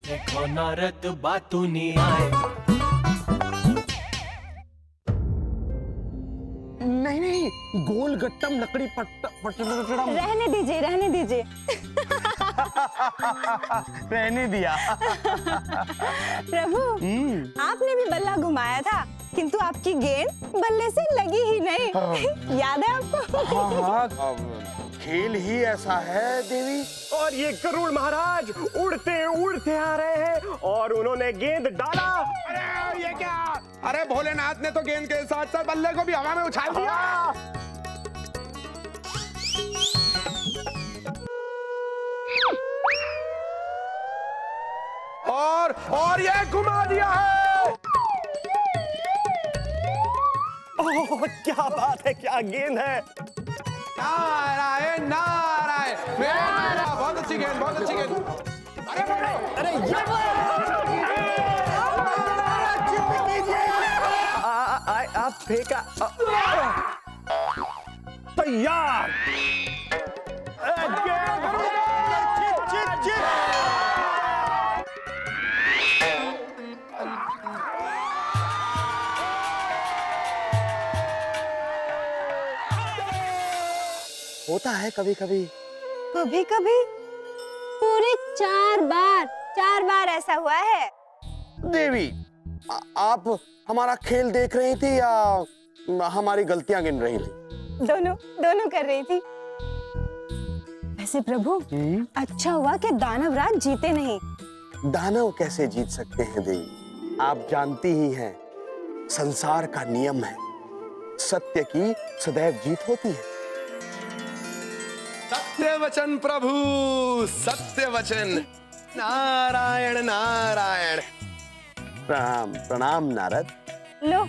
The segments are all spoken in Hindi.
देखो नारद बातू नहीं आए। नहीं नहीं, गोल गट्टम लकड़ी पट्टम। रहने दीजिए, रहने दीजिए। रहने दिया। प्रभु, आपने भी बल्ला घुमाया था, किंतु आपकी गेंद बल्ले से लगी ही नहीं। याद है आपको? हाँ हाँ, खेल ही ऐसा है देवी। और ये गरुड़ महाराज उड़ते उड़ते आ रहे हैं और उन्होंने गेंद डाला। अरे ये क्या? अरे भोलेनाथ ने तो गेंद के साथ साथ बल्ले को भी हवा में उछाल दिया। और ये घुमा दिया है। ओह, क्या बात है, क्या गेंद है। नारायण नारायण, मेरा बहुत अच्छी गेंद, बहुत अच्छी गेंद। अरे अरे आप फेंका। तैयार। होता है कभी कभी। कभी कभी पूरे 4 बार ऐसा हुआ है। देवी, आप हमारा खेल देख रही थी या हमारी गलतियां गिन रही थी? दोनों कर रही थी। वैसे प्रभु, अच्छा हुआ कि दानवराज जीते नहीं। दानव कैसे जीत सकते हैं देवी? आप जानती ही हैं, संसार का नियम है, सत्य की सदैव जीत होती है। सत्य वचन प्रभु, सत्य वचन। नारायण नारायण। प्रणाम प्रणाम नारद। लो,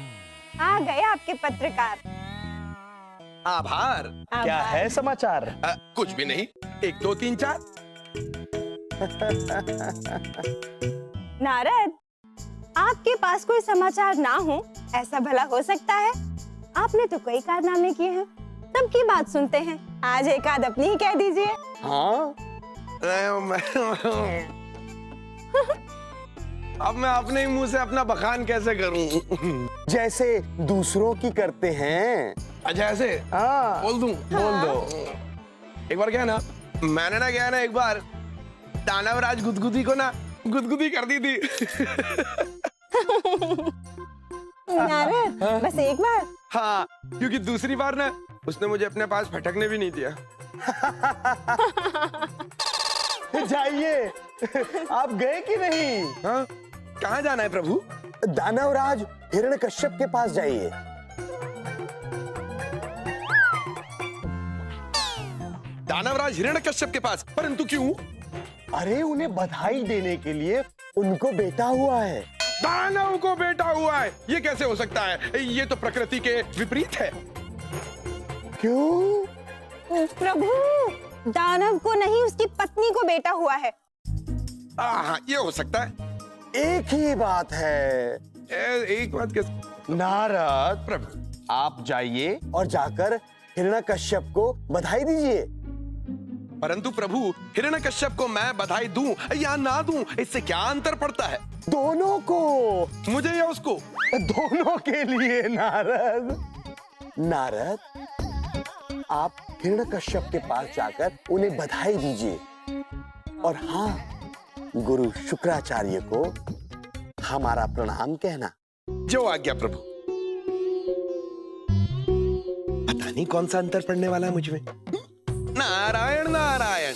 आ गए आपके पत्रकार। आभार। क्या है समाचार? कुछ भी नहीं, 1 2 3 4। नारद, आपके पास कोई समाचार ना हो, ऐसा भला हो सकता है? आपने तो कई कारनामे किए हैं, सबकी बात सुनते हैं। आज एक आध अपनी ही कह दीजिए। हाँ, अब मैं अपने ही मुंह से अपना बखान कैसे करूं? जैसे दूसरों की करते हैं। अच्छा ऐसे? हाँ, बोल दूं? बोल दो। एक बार क्या है ना, मैंने ना क्या ना एक बार दानवराज गुदगुदी को ना गुदगुदी कर दी थी। नारद, बस एक बार? हाँ, क्योंकि दूसरी बार ना उसने मुझे अपने पास फटकने भी नहीं दिया। जाइए। आप गए कि नहीं? हाँ, कहाँ जाना है प्रभु? दानवराज हिरण्यकश्यप के पास जाइए। दानवराज हिरण्यकश्यप के पास? परंतु क्यों? अरे उन्हें बधाई देने के लिए, उनको बेटा हुआ है। दानव को बेटा हुआ है? ये कैसे हो सकता है? ये तो प्रकृति के विपरीत है। क्यों? प्रभु, दानव को नहीं, उसकी पत्नी को बेटा हुआ है। हाँ, ये हो सकता है। एक ही बात है। एक बात कैसे? नारद, प्रभु आप जाइए और जाकर हिरण्यकश्यप को बधाई दीजिए। परंतु प्रभु, हिरण्यकश्यप को मैं बधाई दूं या ना दूं, इससे क्या अंतर पड़ता है? दोनों को। मुझे या उसको? दोनों के लिए नारद। नारद, आप हिरण्यकश्यप के पास जाकर उन्हें बधाई दीजिए। और हाँ, गुरु शुक्राचार्य को हमारा प्रणाम कहना। जो आज्ञा प्रभु। पता नहीं कौन सा अंतर पड़ने वाला है मुझ में। नारायण नारायण।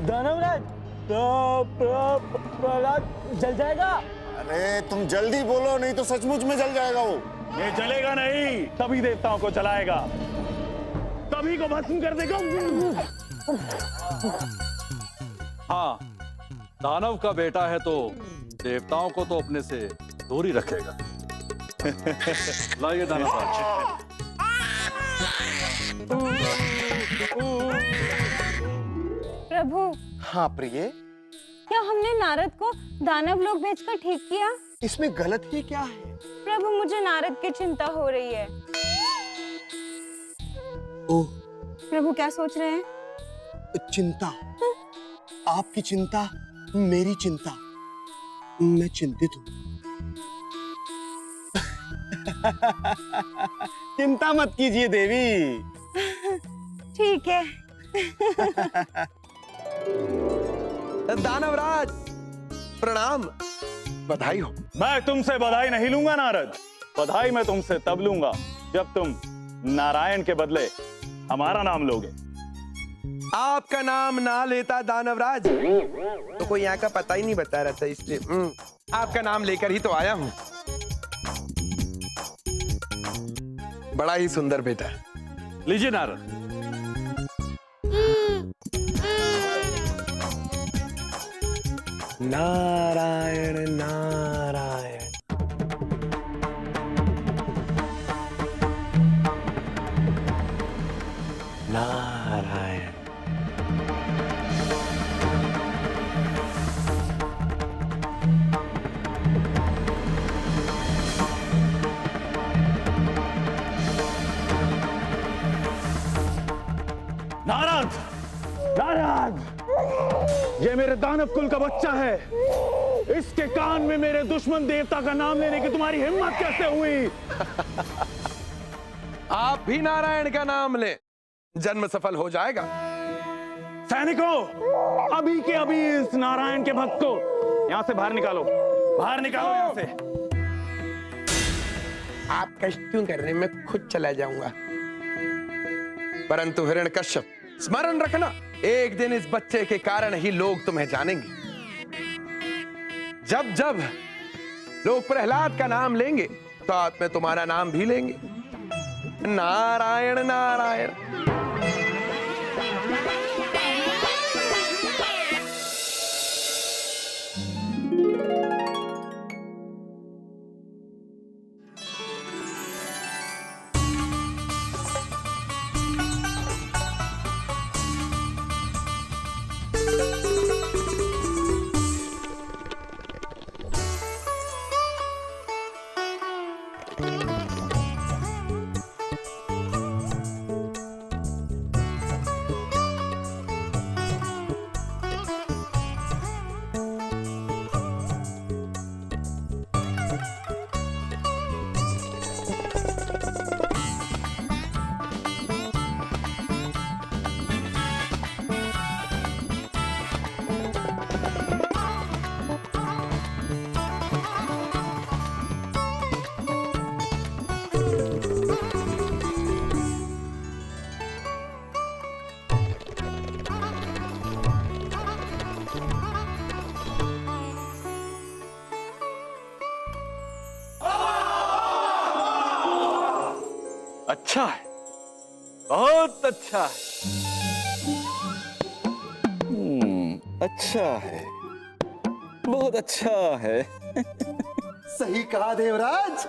दानवराज, प्रहलाद जल जाएगा। अरे तुम जल्दी बोलो, नहीं तो सचमुच में जल जाएगा वो। ये जलेगा नहीं, तभी देवताओं को जलाएगा, तभी को भस्म कर देगा। हाँ, दानव का बेटा है तो देवताओं को तो अपने से दूर ही रखेगा। लाइए दानवराज। प्रभु, हाँ प्रिय, क्या हमने नारद को दानव लोग भेजकर ठीक किया? इसमें गलत ही क्या है? प्रभु, मुझे नारद की चिंता हो रही है। ओह, प्रभु क्या सोच रहे हैं? चिंता, आपकी चिंता मेरी चिंता, मैं चिंतित हूँ। चिंता मत कीजिए देवी। ठीक है। दानवराज प्रणाम, बधाई हो। मैं तुमसे बधाई नहीं लूंगा नारद। बधाई मैं तुमसे तब लूंगा जब तुम नारायण के बदले हमारा नाम लोगे। आपका नाम ना लेता दानवराज तो कोई यहाँ का पता ही नहीं बता रहा था, इसलिए आपका नाम लेकर ही तो आया हूँ। बड़ा ही सुंदर बेटा है। लीजिए नारद। नारायण नारायण, नारायण। नारद, नारद, ये मेरे दानव कुल का बच्चा है। इसके कान में मेरे दुश्मन देवता का नाम लेने की तुम्हारी हिम्मत कैसे हुई? आप भी नारायण का नाम लें, जन्म सफल हो जाएगा। सैनिकों, अभी के अभी इस नारायण के भक्त को यहां से बाहर निकालो। बाहर निकालो यहां से। आप कष्ट क्यों कर रहे हैं? मैं खुद चला जाऊंगा। परंतु हिरण्यकश्यप, स्मरण रखना, एक दिन इस बच्चे के कारण ही लोग तुम्हें जानेंगे। जब जब लोग प्रहलाद का नाम लेंगे तो साथ में तुम्हारा नाम भी लेंगे। नारायण नारायण। अच्छा है, बहुत अच्छा है। अच्छा है, बहुत अच्छा है। सही कहा देवराज।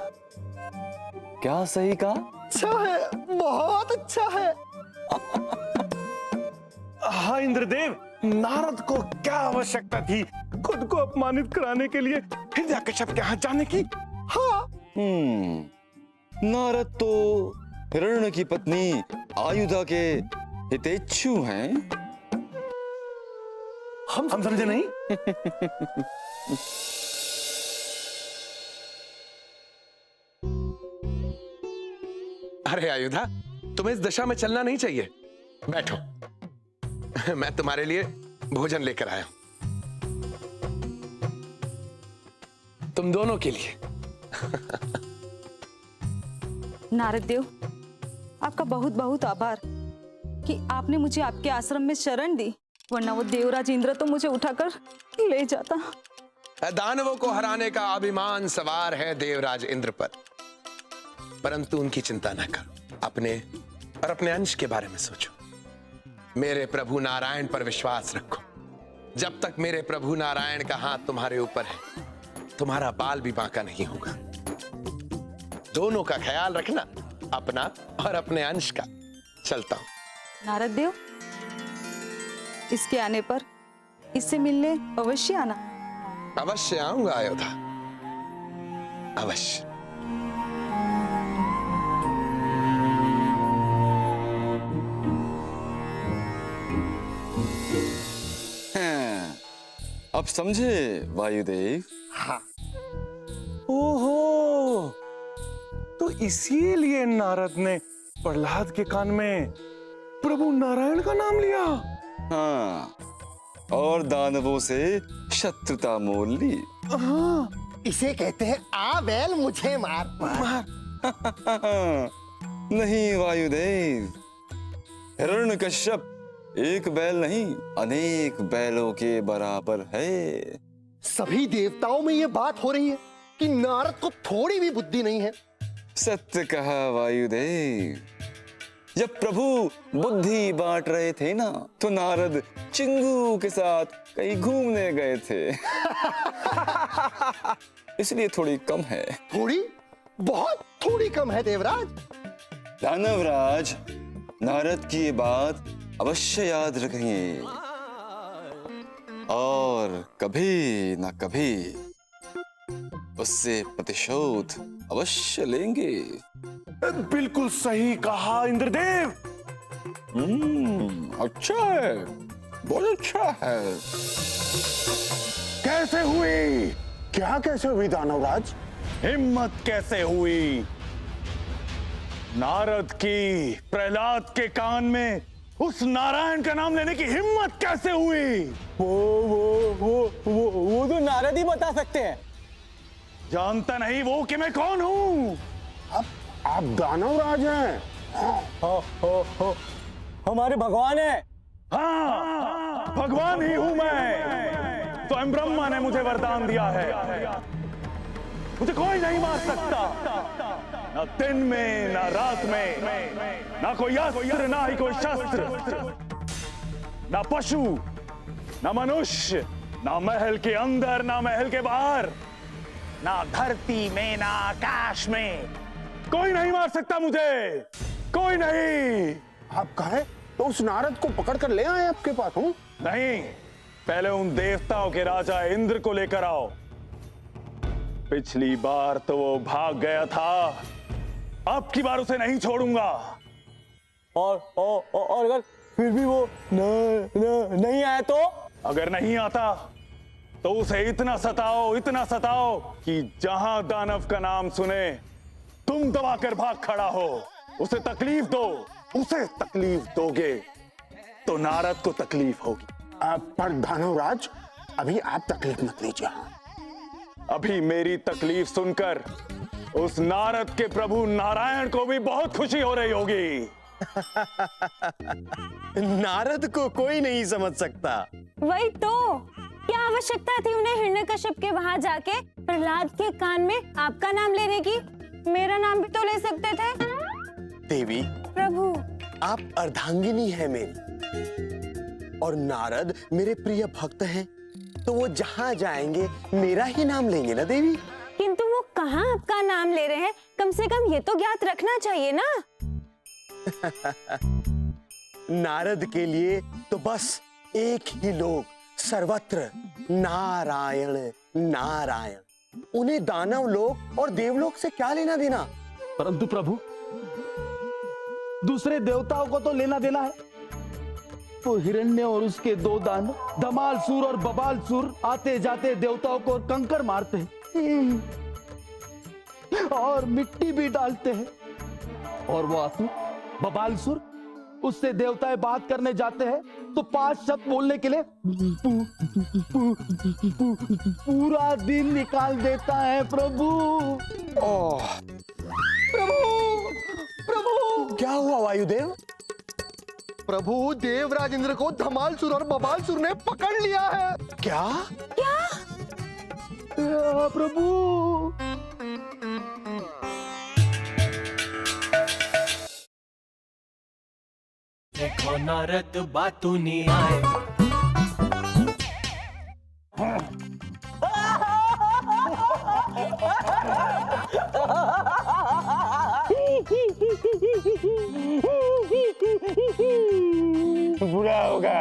क्या सही कहा? अच्छा है, बहुत अच्छा है। हाँ इंद्रदेव, नारद को क्या आवश्यकता थी खुद को अपमानित कराने के लिए हिरण्यकश्यप के यहाँ जाने की? हाँ, नारद तो हिरण्य की पत्नी आयुधा के हितेच्छु हैं। हम समझे नहीं। अरे आयुधा, तुम्हें इस दशा में चलना नहीं चाहिए। बैठो, मैं तुम्हारे लिए भोजन लेकर आया हूं, तुम दोनों के लिए। नारद देव, आपका बहुत बहुत आभार कि आपने मुझे आपके आश्रम में शरण दी, वरना वो देवराज इंद्र तो मुझे उठाकर ले जाता। दानवों को हराने का अभिमान सवार है देवराज इंद्र पर, परंतु उनकी चिंता न करो। अपने और अपने अंश के बारे में सोचो। मेरे प्रभु नारायण पर विश्वास रखो। जब तक मेरे प्रभु नारायण का हाथ तुम्हारे ऊपर है, तुम्हारा बाल भी बांका नहीं होगा। दोनों का ख्याल रखना, अपना और अपने अंश का। चलता हूं। नारद देव, इसके आने पर इससे मिलने अवश्य आना। अवश्य आऊंगा अयोध्या, अवश्य। हाँ, अब समझे वायुदेव? हाँ। ओहो, तो इसीलिए नारद ने प्रहलाद के कान में प्रभु नारायण का नाम लिया। हाँ, और दानवों से शत्रुता मोल ली। हाँ, इसे कहते हैं आ बैल मुझे मार मार। नहीं वायुदेव, हिरण्यकश्यप एक बैल नहीं अनेक बैलों के बराबर है। सभी देवताओं में ये बात हो रही है कि नारद को थोड़ी भी बुद्धि नहीं है। सत्य कहा वायुदेव। जब प्रभु बुद्धि बांट रहे थे ना, तो नारद चिंगू के साथ कहीं घूमने गए थे। इसलिए थोड़ी कम है। थोड़ी? बहुत थोड़ी कम है देवराज। दानवराज, नारद की ये बात अवश्य याद रखेंगे और कभी न कभी उससे प्रतिशोध अवश्य लेंगे। बिल्कुल सही कहा इंद्रदेव। अच्छा है, बहुत अच्छा है। कैसे हुई? क्या कैसे हुई दानवराज? हिम्मत कैसे हुई? नारद की प्रहलाद के कान में उस नारायण का नाम लेने की हिम्मत कैसे हुई? वो तो नारद ही बता सकते हैं। जानता नहीं वो कि मैं कौन हूं? आप दानवराज हैं? हमारे भगवान है। हाँ, भगवान ही हूं मैं। स्वयं ब्रह्मा ने मुझे वरदान दिया है, मुझे कोई नहीं मार सकता। ना दिन में, ना रात में, ना कोई अस्त्र, ना ही कोई शस्त्र, ना पशु, ना मनुष्य, ना महल के अंदर, ना महल के बाहर, ना धरती में, ना आकाश में, कोई नहीं मार सकता मुझे, कोई नहीं। आप कहे तो उस नारद को पकड़ कर ले आए आपके पास हूँ? नहीं, पहले उन देवताओं के राजा इंद्र को लेकर आओ। पिछली बार तो वो भाग गया था, अब की बार उसे नहीं छोड़ूंगा। और अगर फिर भी वो नहीं आया तो? अगर नहीं आता तो उसे इतना सताओ कि जहां दानव का नाम सुने तुम दबाकर भाग खड़ा हो। उसे तकलीफ दो, उसे तकलीफ दोगे तो नारद को तकलीफ होगी। पर दानवराज, अभी आप तकलीफ मत लीजिए। अभी मेरी तकलीफ सुनकर उस नारद के प्रभु नारायण को भी बहुत खुशी हो रही होगी। नारद को कोई नहीं समझ सकता। वही तो, क्या आवश्यकता थी उन्हें हिरण्यकश्यप के वहां जाके प्रहलाद के कान में आपका नाम लेने की? मेरा नाम भी तो ले सकते थे। देवी, प्रभु, आप अर्धांगिनी है मेरी, और नारद मेरे प्रिय भक्त हैं, तो वो जहां जाएंगे मेरा ही नाम लेंगे ना देवी। किंतु वो कहाँ आपका नाम ले रहे हैं, कम से कम ये तो ज्ञात रखना चाहिए ना। नारद के लिए तो बस एक ही लोग, सर्वत्र नारायण नारायण। उन्हें दानव लोक और देवलोक से क्या लेना देना? परंतु प्रभु, दूसरे देवताओं को तो लेना देना है। तो हिरण्य और उसके दो दानव, धमालसूर और बबालसूर, आते जाते देवताओं को कंकर मारते हैं और मिट्टी भी डालते हैं। और वो आसुर बबालसूर, उससे देवताएं बात करने जाते हैं तो 5 शब्द बोलने के लिए पूरा दिन निकाल देता है। प्रभु, प्रभु क्या हुआ वायुदेव? प्रभु, देवराज इंद्र को धमालसूर और बबालसूर ने पकड़ लिया है। क्या? प्रभु, देखो नारद बातूनी आए। बुरा होगा,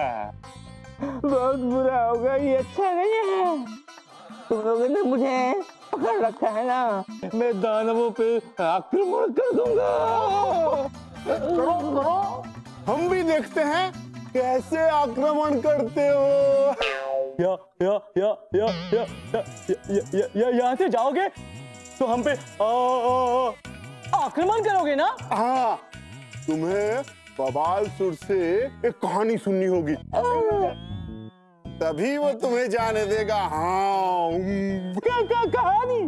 बहुत बुरा होगा, ये अच्छा नहीं है। तुम लोगों ने मुझे पकड़ रखा है ना, मैं दानवों पे आक्रमण कर दूंगा। करो करो, हम भी देखते हैं कैसे आक्रमण करते हो। यहाँ से जाओगे तो हम पे आक्रमण करोगे ना? हाँ, तुम्हें बवालसुर से एक कहानी सुननी होगी, तभी वो तुम्हें जाने देगा। हाँ, क्या क्या कहानी?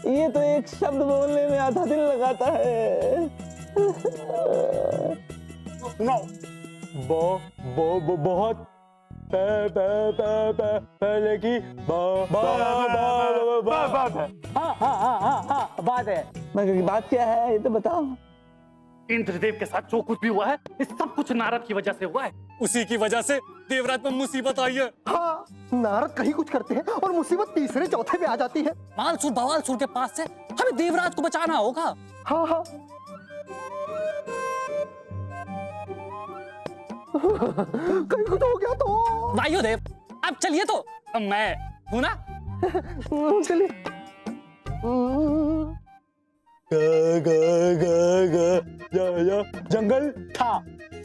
ये तो एक शब्द बोलने में आधा दिन लगाता है। सुनाओ। बहुत पहले की बात है। हाँ, बात है। मगर बात क्या है ये तो बताओ। इंद्रदेव के साथ जो कुछ भी हुआ है, इस सब कुछ नारद की वजह से हुआ है। उसी की वजह से देवराज पर मुसीबत आई है। हाँ, नारद कहीं कुछ करते हैं और मुसीबत तीसरे चौथे पे आ जाती है। बालसुर बवालसुर के पास से हमें देवराज को बचाना होगा। हाँ हाँ। कहीं कुछ हो गया तो। वायुदेव, अब चलिए तो। मैं हूं ना। चलिए। जंगल था,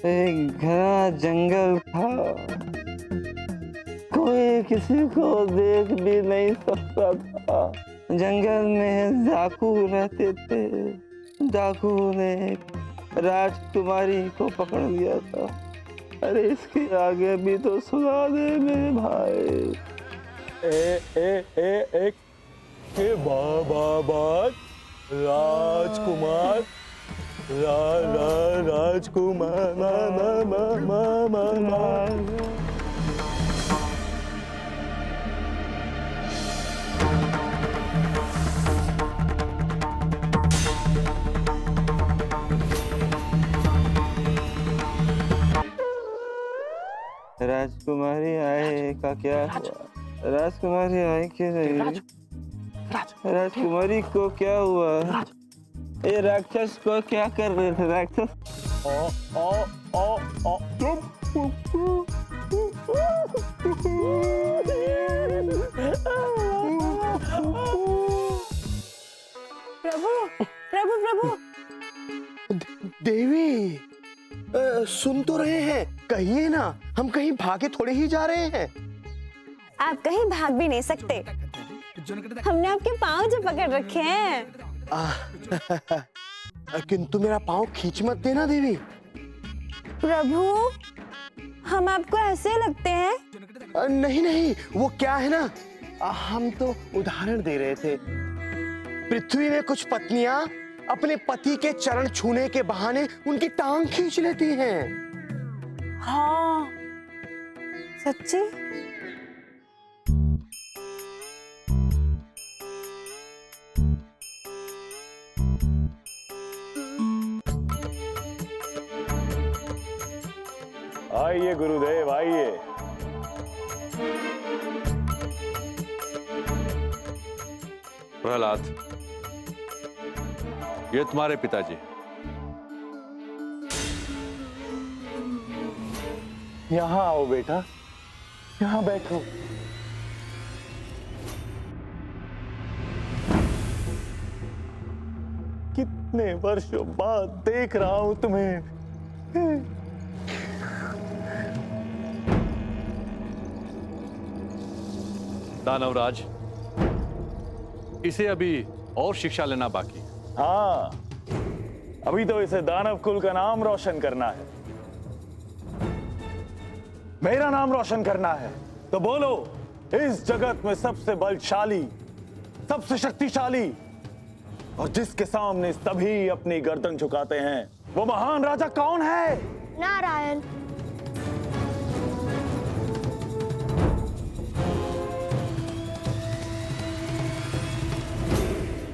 एक घना जंगल था, कोई किसी को देख भी नहीं सकता था। जंगल में डाकू रहते थे। डाकू ने राजकुमारी को पकड़ लिया था। अरे इसके आगे भी तो सुना दे मेरे भाई। बात राजकुमार राजकुमार राजकुमारी आए का क्या हुआ? राजकुमारी आए क्यों नहीं? राजकुमारी को क्या हुआ? ये राक्षस को क्या कर रहे थे? राक्षस प्रभु प्रभु प्रभु। देवी, सुन तो रहे हैं, कहिए ना, हम कहीं भागे थोड़े ही जा रहे हैं। आप कहीं भाग भी नहीं सकते, हमने आपके पाँव जो पकड़ रखे हैं। किंतु मेरा पाँव खींच मत देना देवी। प्रभु, हम आपको ऐसे लगते हैं? नहीं नहीं, वो क्या है ना, हम तो उदाहरण दे रहे थे। पृथ्वी में कुछ पत्नियां अपने पति के चरण छूने के बहाने उनकी टांग खींच लेती हैं। हाँ, सच्ची? आइए गुरुदेव, आइए। प्रहलाद, ये तुम्हारे पिताजी। यहाँ आओ बेटा, यहाँ बैठो। कितने वर्षों बाद देख रहा हूं तुम्हें। दानवराज, इसे अभी और शिक्षा लेना बाकी है। हाँ, अभी तो इसे दानव कुल का नाम रोशन करना है, मेरा नाम रोशन करना है। तो बोलो, इस जगत में सबसे बलशाली, सबसे शक्तिशाली और जिसके सामने सभी अपनी गर्दन झुकाते हैं, वो महान राजा कौन है? नारायण।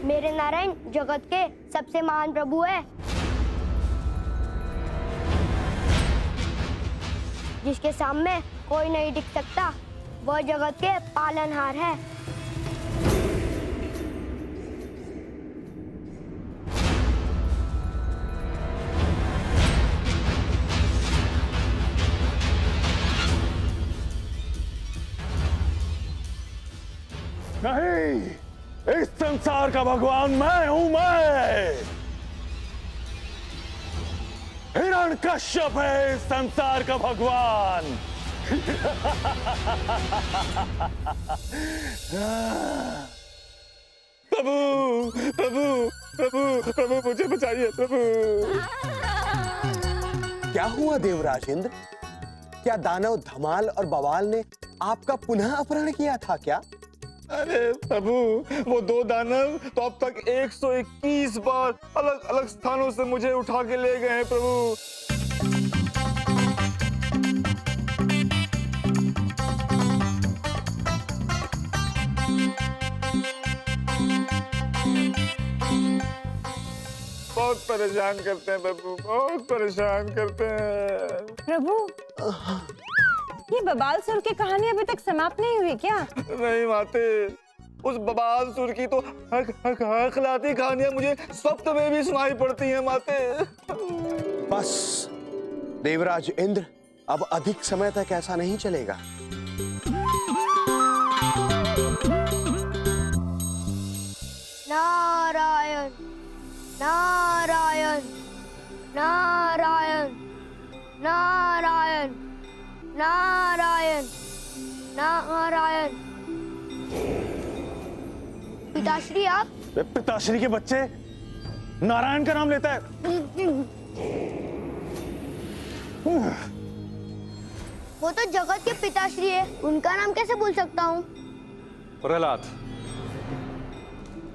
मेरे नारायण जगत के सबसे महान प्रभु है, जिसके सामने कोई नहीं टिक सकता। वह जगत के पालनहार है। संसार का भगवान मैं हूं, मैं। हिरण्यकश्यप है इस संसार का भगवान। प्रभु प्रभु प्रभु प्रभु मुझे बचाइए प्रभु। क्या हुआ देवराज इंद्र? क्या दानव धमाल और बवाल ने आपका पुनः अपहरण किया था क्या? अरे प्रभु, वो दो दानव तो अब तक 121 बार अलग अलग स्थानों से मुझे उठा के ले गए हैं प्रभु। बहुत परेशान करते हैं प्रभु, बहुत परेशान करते हैं प्रभु, ये बबालसुर की कहानी अभी तक समाप्त नहीं हुई क्या? नहीं माते, उस बबालसुर की तो हकलाती कहानियां मुझे स्वप्न में भी सुनाई पड़ती हैं माते। बस देवराज इंद्र, अब अधिक समय तक ऐसा नहीं चलेगा। नारायण नारायण नारायण नारायण नारायण नारायण। पिताश्री आप? पिताश्री के बच्चे नारायण का नाम लेता है। वो तो जगत के पिताश्री है, उनका नाम कैसे भूल सकता हूँ? प्रहलाद,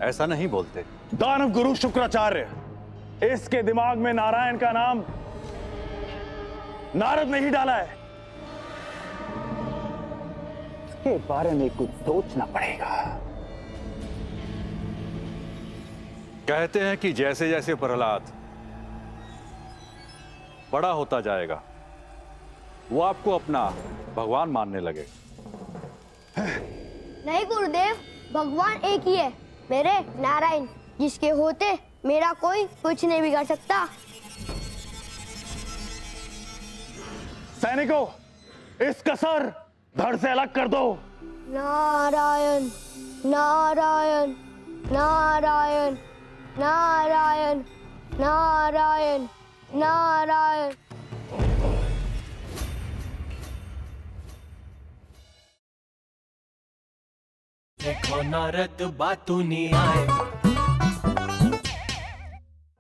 ऐसा नहीं बोलते। दानव गुरु शुक्राचार्य, इसके दिमाग में नारायण का नाम नारद ने ही डाला है। इसके बारे में कुछ सोचना पड़ेगा। कहते हैं कि जैसे जैसे प्रहलाद बड़ा होता जाएगा, वो आपको अपना भगवान मानने लगे। नहीं गुरुदेव, भगवान एक ही है, मेरे नारायण, जिसके होते मेरा कोई कुछ नहीं बिगाड़ सकता। सैनिकों, इसका सर धड़ से अलग कर दो। नारायण नारायण नारायण नारायण नारायण नारायण। देखो नारद बातू नहीं आए।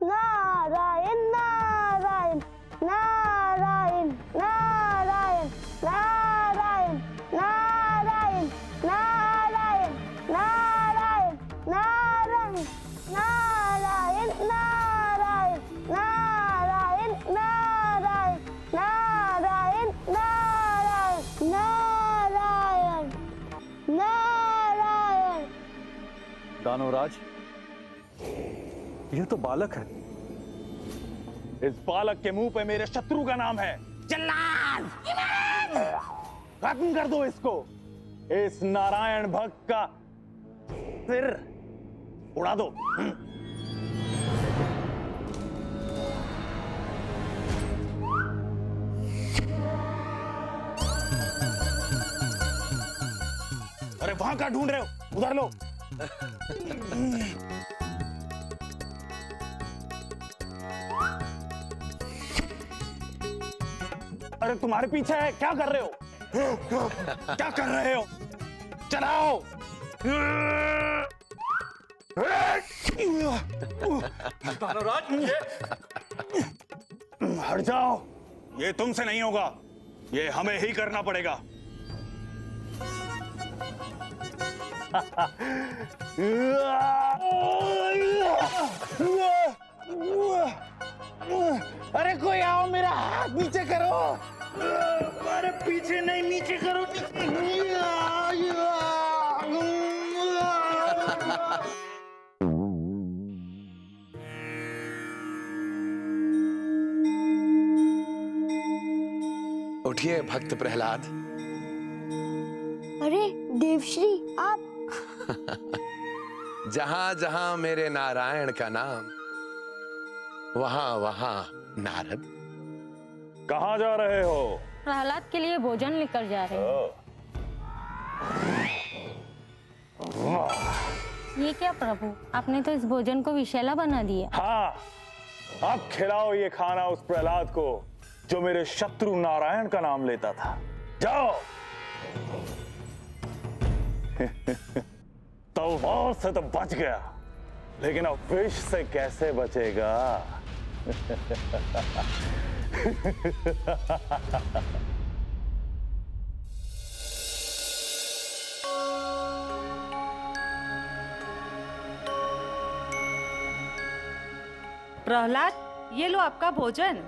नारायण नारायण नारायण नारायण नारायण नारायण नारायण नारायण नारायण नारायण नारायण नारायण नारायण नारायण नारायण नारायण नारायण। दानवराज, यह तो बालक है। इस बालक के मुंह पे मेरे शत्रु का नाम है। जल्लाद! खत्म कर दो इसको। इस नारायण भक्त का सिर उड़ा दो। अरे वहां क्या ढूंढ रहे हो? उधर लो। अरे तुम्हारे पीछे है, क्या कर रहे हो? क्या कर रहे हो? चलाओ। हट जाओ, ये तुमसे नहीं होगा, ये हमें ही करना पड़ेगा। अरे कोई आओ, मेरा हाथ नीचे करो। अरे पीछे नहीं, नीचे करो। उठिए भक्त प्रहलाद। अरे देवश्री आप? जहां जहां मेरे नारायण का नाम, वहां वहां नारद। कहाँ जा रहे हो? प्रहलाद के लिए भोजन लेकर जा रहे हैं। ये क्या प्रभु, आपने तो इस भोजन को विषैला बना दिया। हाँ, अब खिलाओ ये खाना उस प्रहलाद को जो मेरे शत्रु नारायण का नाम लेता था। जाओ। तलवार से तो बच गया, लेकिन अब विष से कैसे बचेगा? प्रहलाद, ये लो आपका भोजन।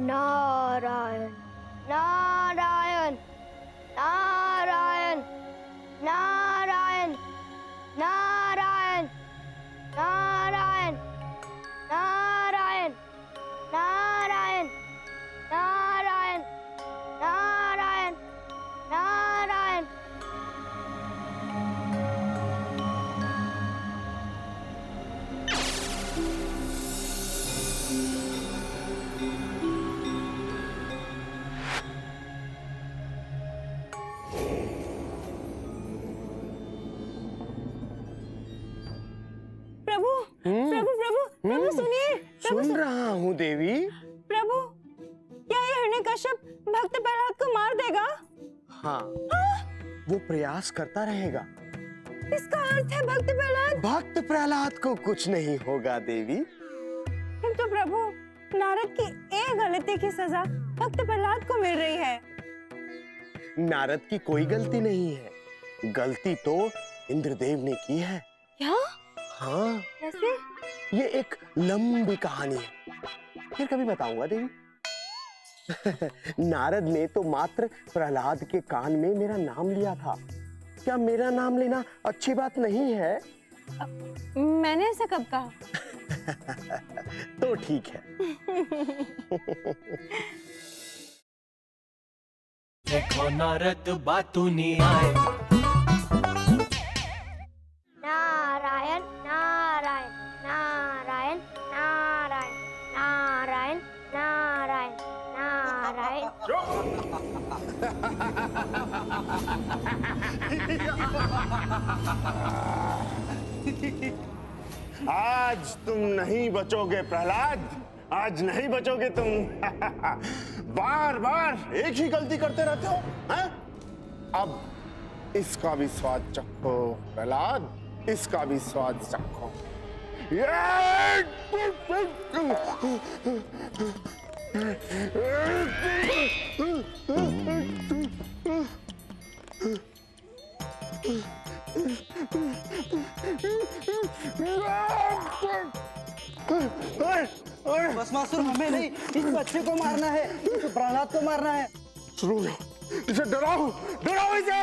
नारायण नारायण नारायण नारायण नारायण नारायण नारायण नारायण नारायण नारायण नारायण। प्रभु सुनिए। सुन रहा हूँ देवी। प्रभु, क्या ये हिरण्यकश्यप भक्त प्रहलाद को मार देगा? हाँ, वो प्रयास करता रहेगा। इसका अर्थ है भक्त प्रहलाद को कुछ नहीं होगा देवी। तो प्रभु, नारद की एक गलती की सजा भक्त प्रहलाद को मिल रही है। नारद की कोई गलती नहीं है, गलती तो इंद्रदेव ने की है। क्या? हाँ, कैसे? ये एक लंबी कहानी है, फिर कभी बताऊंगा देवी। नारद ने तो मात्र प्रहलाद के कान में मेरा नाम लिया था। क्या मेरा नाम लेना अच्छी बात नहीं है? मैंने ऐसा कब कहा? तो ठीक है। देखो नारद बातूनी आए। नारायण नारायण नारायण नारायण नारायण नारायण नारायण। आज तुम नहीं बचोगे प्रहलाद, आज नहीं बचोगे तुम। बार बार एक ही गलती करते रहते हो, हैं? अब इसका भी स्वाद चखो प्रहलाद, इसका भी स्वाद चखो। भस्मासुर, हमें नहीं, इस बच्चे को मारना है, इस प्रहलाद को मारना है। सुनो, इसे डराओ, डराओ इसे।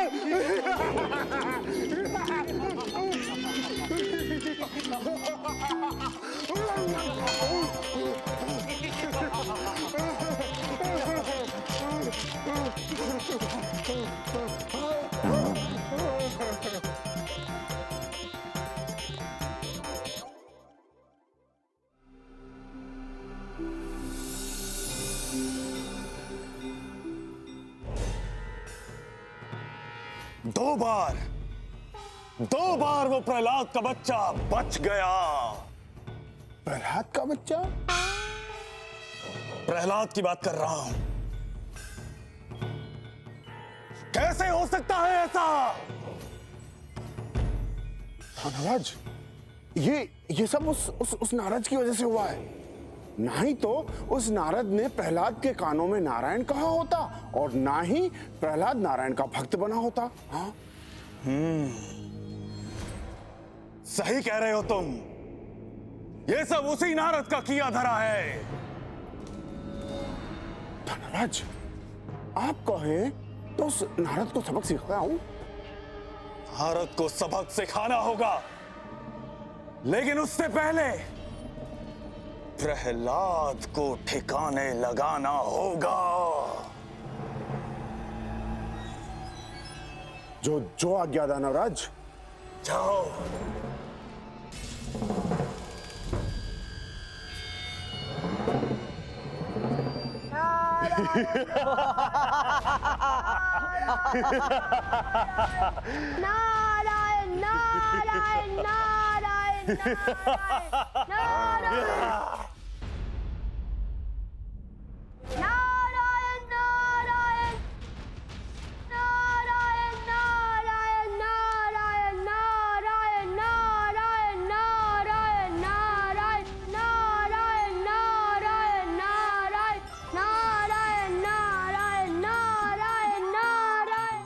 दो बार वो प्रहलाद का बच्चा बच गया। प्रहलाद का बच्चा? प्रहलाद की बात कर रहा हूं। कैसे हो सकता है ऐसा? नारद, ये सब उस नारद की वजह से हुआ है। नहीं तो उस नारद ने प्रहलाद के कानों में नारायण कहा होता और ना ही प्रहलाद नारायण का भक्त बना होता। हाँ? सही कह रहे हो तुम। ये सब उसी नारद का किया धरा है। धनराज, आप कहें तो उस नारद को सबक सिखाऊं? नारद को सबक सिखाना होगा, लेकिन उससे पहले प्रहलाद को ठिकाने लगाना होगा। जो आज्ञा दानवराज। जाओ। नारायण नारायण नारायण नारायण नारायण नारायण नारायण नारायण नारायण नारायण नारायण नारायण नारायण नारायण नारायण नारायण नारायण नारायण नारायण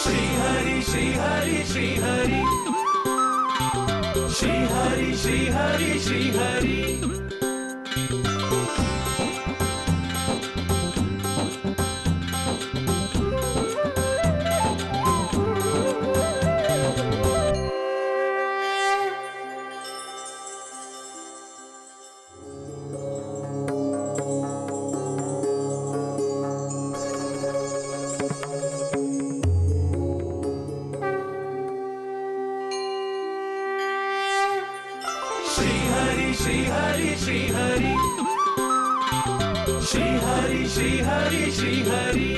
श्री हरि श्री हरि श्री हरि श्री हरि श्री हरि श्री हरि श्री हरि श्री हरि श्री हरि श्री हरि श्री हरि श्री हरि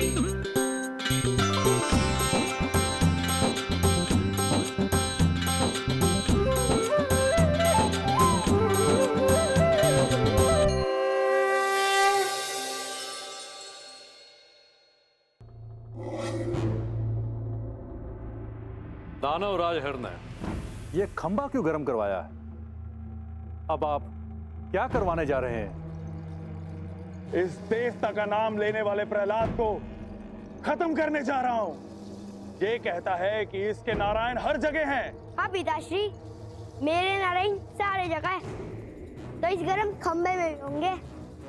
दानव राज हिरण ने ये खंबा क्यों गर्म करवाया है? अब आप क्या करवाने जा रहे हैं? इस देवता का नाम लेने वाले प्रहलाद को खत्म करने जा रहा हूं। ये कहता है कि इसके नारायण हर जगह हैं। हाँ पिताश्री, मेरे नारायण सारे जगह है, तो इस गर्म खंबे में भी होंगे।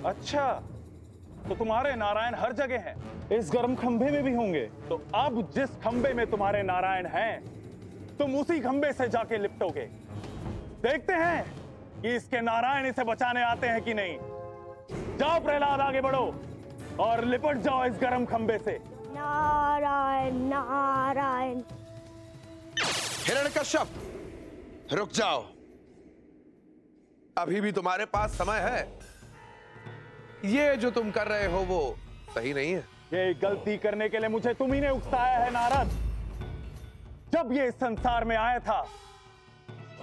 अच्छा, तो तुम्हारे नारायण हर जगह हैं, इस गर्म खंबे में भी होंगे। तो अब जिस खंबे में तुम्हारे नारायण हैं, तुम उसी खंबे से जाके लिपटोगे। देखते हैं कि इसके नारायण इसे बचाने आते हैं कि नहीं। जाओ प्रहलाद, आगे बढ़ो और लिपट जाओ इस गर्म खंबे से। नारायण नारायण। हिरण्यकश्यप, रुक जाओ। अभी भी तुम्हारे पास समय है। ये जो तुम कर रहे हो वो सही नहीं है। ये गलती करने के लिए मुझे तुम ही ने उकसाया है नारद। जब ये इस संसार में आया था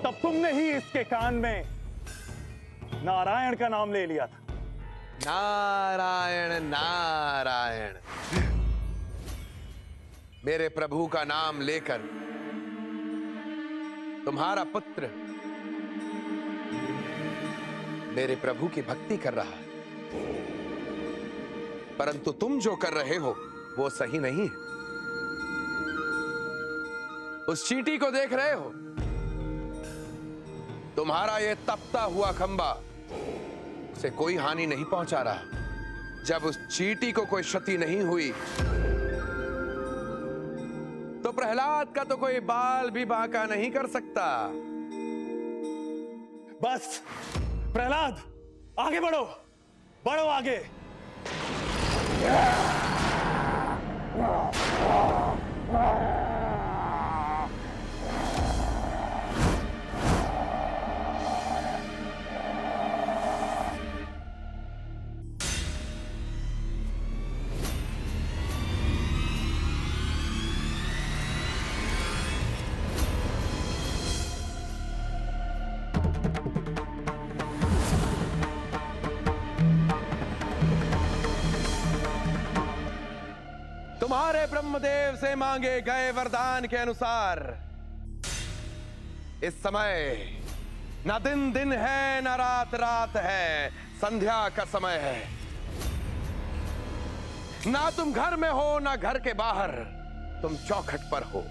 तब तुमने ही इसके कान में नारायण का नाम ले लिया था। नारायण नारायण, मेरे प्रभु का नाम लेकर तुम्हारा पुत्र मेरे प्रभु की भक्ति कर रहा है, परंतु तुम जो कर रहे हो वो सही नहीं है। उस चींटी को देख रहे हो? तुम्हारा ये तपता हुआ खंबा उसे कोई हानि नहीं पहुंचा रहा। जब उस चींटी को कोई क्षति नहीं हुई तो प्रहलाद का तो कोई बाल भी बांका नहीं कर सकता। बस प्रहलाद, आगे बढ़ो, बढ़ो आगे। तुम्हारे ब्रह्मदेव से मांगे गए वरदान के अनुसार इस समय ना दिन दिन है ना रात रात है, संध्या का समय है। ना तुम घर में हो ना घर के बाहर, तुम चौखट पर हो।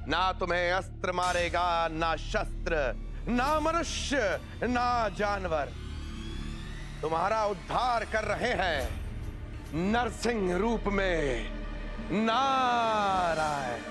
ना तुम्हें अस्त्र मारेगा ना शस्त्र, ना मनुष्य ना जानवर। तुम्हारा उद्धार कर रहे हैं नरसिंह रूप में नारायण।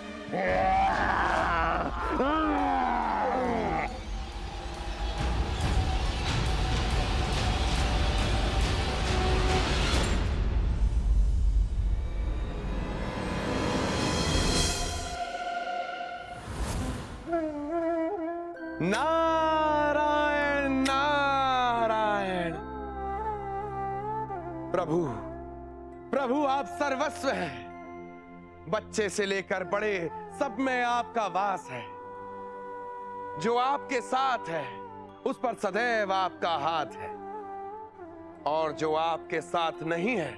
नारायण नारायण। प्रभु प्रभु आप सर्वस्व हैं। बच्चे से लेकर बड़े सब में आपका वास है। जो आपके साथ है उस पर सदैव आपका हाथ है, और जो आपके साथ नहीं है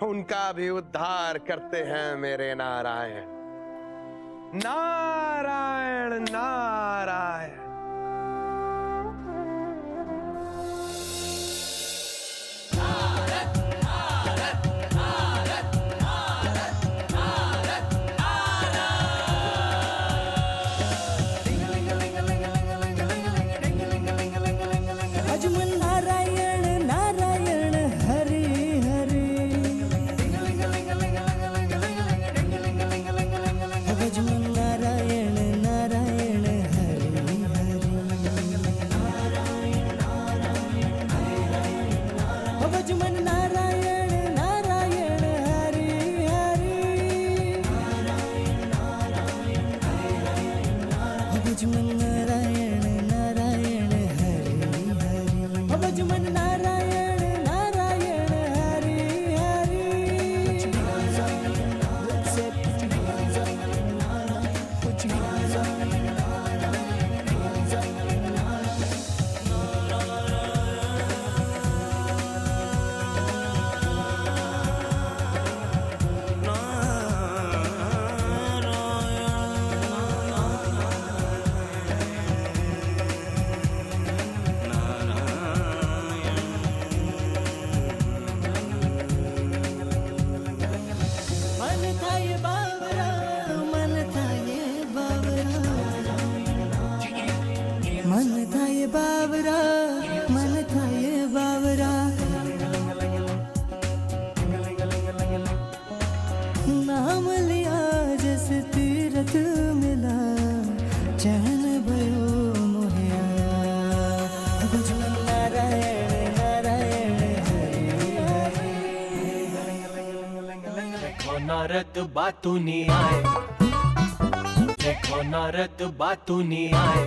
उनका भी उद्धार करते हैं मेरे नारायण। नारायण नारायण। भजमन नारायण नारायण हरि हरि। भजमन नारायण नारायण हरि हरि। भजमन नारायण नारायण हरि हरि। भजमन नारायण नारायण हरि हरि। भजमन नारायण नारायण हरि हरि। मन था ये बावरा, मन था ये बावरा। मन था ये बावरा, मन था ये बावरा। नाम लिया जैसे तीरथ मिला, चैन भयो मोहिया। भजमन नारायण नारायण हरि हरि। देखो नारद बातूनी आए, देखो नारद बातूनी आए।